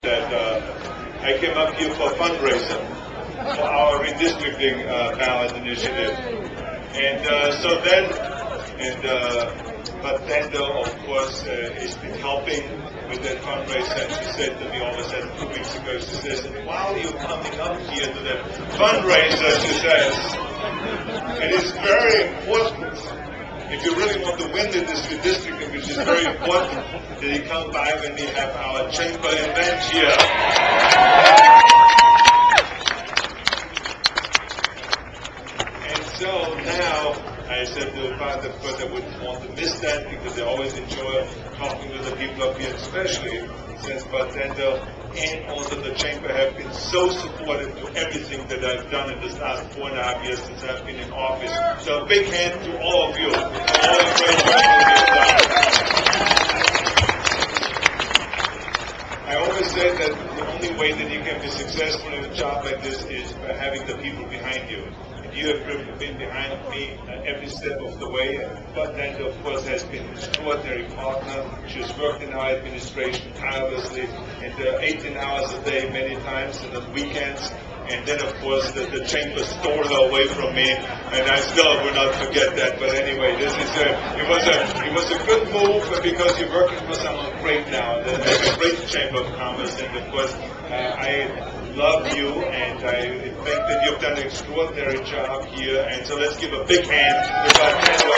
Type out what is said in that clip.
that I came up here for fundraising for our redistricting ballot initiative. And but then of course, has been helping with that fundraiser. And she said to me almost 2 weeks ago, she says, while you're coming up here to the fundraiser, she says, it is very important, if you really want to win in this redistricting, which is very important, that you come by when we have our chamber event here. And so now, I said to the father, of course, I wouldn't want to miss that because I always enjoy talking with the people up here, especially since Bartender and also the chamber have been so supportive to everything that I've done in this last 4.5 years since I've been in office. So a big hand to all of you, for all the great work that you've done. I always say that the only way that you can be successful in a job like this is by having the people behind you. You have been behind me every step of the way. Bartender, of course, has been an extraordinary partner. She has worked in our administration tirelessly, and 18 hours a day, many times, and on weekends. And then, of course, the chamber stole her away from me, and I still will not forget that. But anyway, it was a good move because you're working for someone great now, the great Chamber of Commerce, and of course, I love you, and I think that you've done an extraordinary job here. And so let's give a big hand to Bartender.